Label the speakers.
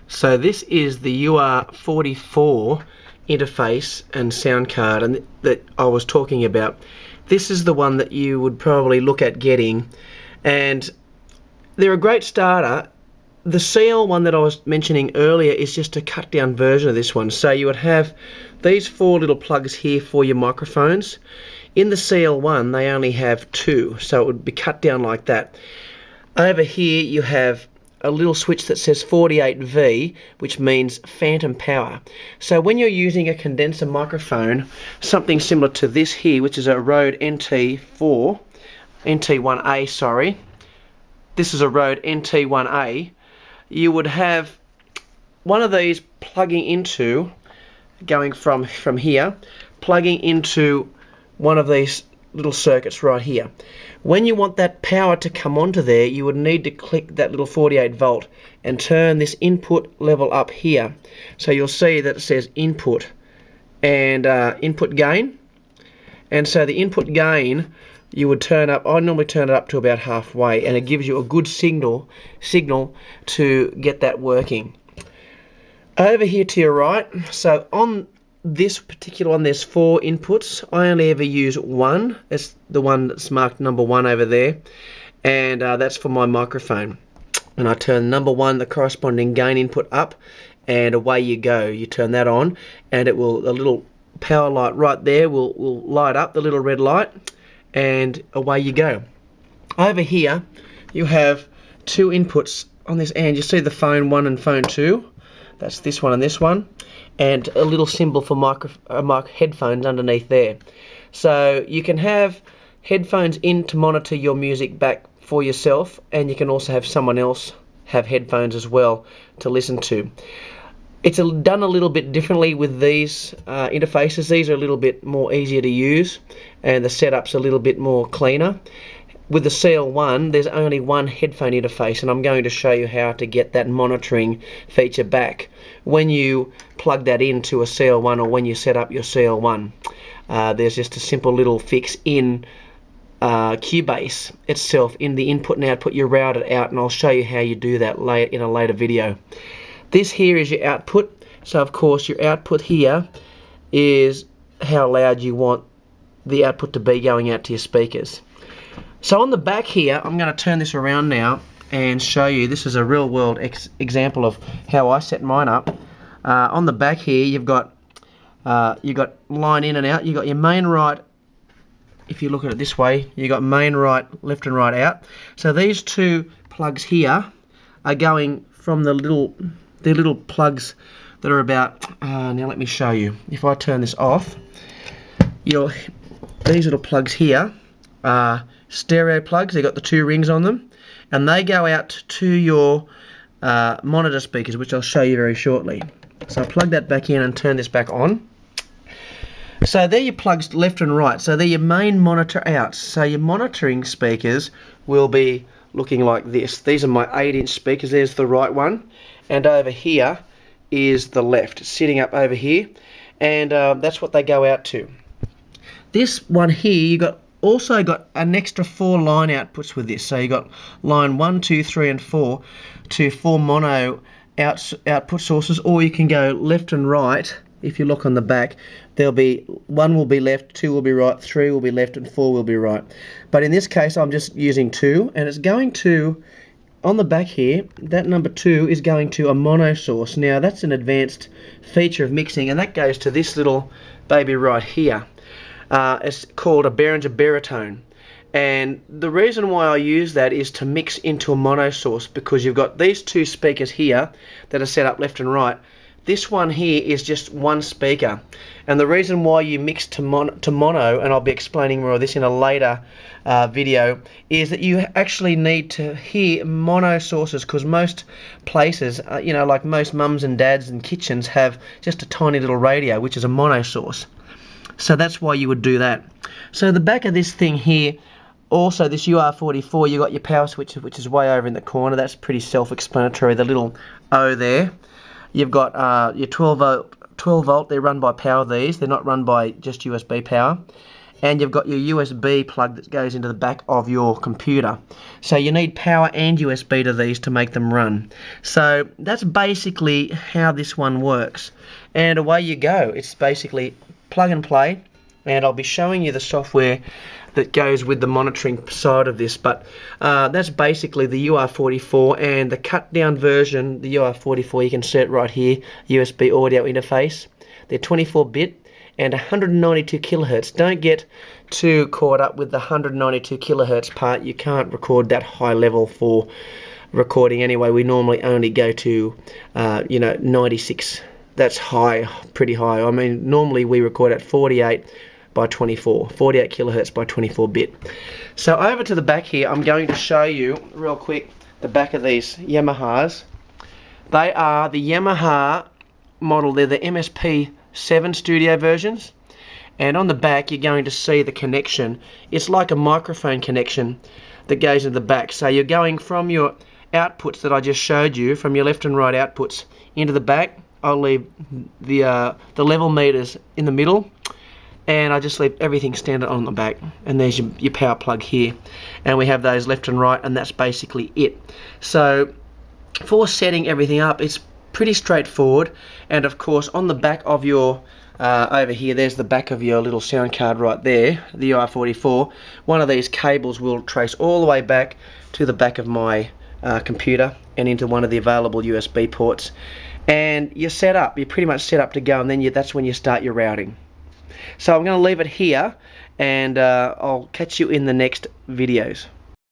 Speaker 1: So this is the UR44 interface and sound card and that I was talking about. This is the one that you would probably look at getting, and they're a great starter. The CL1 that I was mentioning earlier is just a cut down version of this one. So you would have these four little plugs here for your microphones. In the CL1 they only have two, so it would be cut down like that. Over here you have a little switch that says 48V, which means phantom power. So when you're using a condenser microphone, something similar to this here, which is a Rode NT1A, sorry. This is a Rode NT1A. You would have one of these plugging into, going from here, plugging into one of these little circuits right here. When you want that power to come onto there, you would need to click that little 48 volt and turn this input level up here. So you'll see that it says input and input gain. And so the input gain you would turn up, I normally turn it up to about halfway, and it gives you a good signal to get that working. Over here to your right, so on this particular one there's four inputs. I only ever use one. It's the one that's marked number 1 over there, and that's for my microphone. And I turn number 1, the corresponding gain input, up, and away you go. You turn that on and it will, a little power light right there will light up, the little red light, and away you go. Over here you have two inputs on this end. You see the phone 1 and phone 2. That's this one and this one, and a little symbol for headphones underneath there. So you can have headphones in to monitor your music back for yourself, and you can also have someone else have headphones as well to listen to. It's done a little bit differently with these interfaces. These are a little bit more easier to use, and the setup's a little bit more cleaner. With the CL1, there's only one headphone interface, and I'm going to show you how to get that monitoring feature back when you plug that into a CL1 or when you set up your CL1. There's just a simple little fix in Cubase itself, in the input and output. You route it out, and I'll show you how you do that in a later video. This here is your output. So of course your output here is how loud you want the output to be going out to your speakers. So on the back here, I'm going to turn this around now and show you. This is a real world example of how I set mine up. On the back here you've got line in and out. You've got your main right. If you look at it this way, you've got main right, left and right out. So these two plugs here are going from the little plugs that are about, now let me show you. If I turn this off, these little plugs here are stereo plugs. They've got the 2 rings on them, and they go out to your monitor speakers, which I'll show you very shortly. So I'll plug that back in and turn this back on. So they're your plugs left and right. So they're your main monitor outs. So your monitoring speakers will be looking like this. These are my 8-inch speakers. There's the right one, and over here is the left, sitting up over here, and that's what they go out to. This one here, you also got an extra 4 line outputs with this. So you got line 1, 2, 3 and 4 to 4 mono output sources, or you can go left and right. If you look on the back, there'll be 1 will be left, 2 will be right, 3 will be left and 4 will be right. But in this case I'm just using 2, and it's going to, on the back here, that number 2 is going to a mono source. Now that's an advanced feature of mixing, and that goes to this little baby right here. It's called a Behringer baritone, and the reason why I use that is to mix into a mono source, because you've got these 2 speakers here that are set up left and right. This one here is just one speaker, and the reason why you mix to mono, and I'll be explaining more of this in a later video, is that you actually need to hear mono sources, because most places, like most mums and dads and kitchens, have just a tiny little radio, which is a mono source. So that's why you would do that. So the back of this thing here, also this UR44, you got your power switch, which is way over in the corner. That's pretty self-explanatory, the little O there. You've got your 12 volt. They're run by power, these. They're not run by just USB power. and you've got your USB plug that goes into the back of your computer. So you need power and USB to these to make them run. So that's basically how this one works, and away you go. It's basically plug and play, and I'll be showing you the software that goes with the monitoring side of this, but that's basically the UR44, and the cut down version, the UR44, you can see it right here, USB audio interface. They're 24-bit and 192 kilohertz. Don't get too caught up with the 192 kilohertz part. You can't record that high level for recording anyway. We normally only go to 96. That's high, pretty high. I mean, normally we record at 48 by 24, 48 kilohertz by 24-bit. So over to the back here, I'm going to show you real quick the back of these Yamahas. They are the Yamaha model. They're the MSP7 studio versions, and on the back you're going to see the connection. It's like a microphone connection that goes in the back. So you're going from your outputs that I just showed you, from your left and right outputs, into the back. I'll leave the level meters in the middle, and I just leave everything standard on the back, and there's your power plug here, and we have those left and right, and that's basically it. So for setting everything up, it's pretty straightforward. And of course, on the back of your over here, there's the back of your little sound card right there, the UR44. One of these cables will trace all the way back to the back of my computer and into one of the available USB ports, and you're set up. You're pretty much set up to go, and then that's when you start your routing. So I'm going to leave it here, and I'll catch you in the next videos.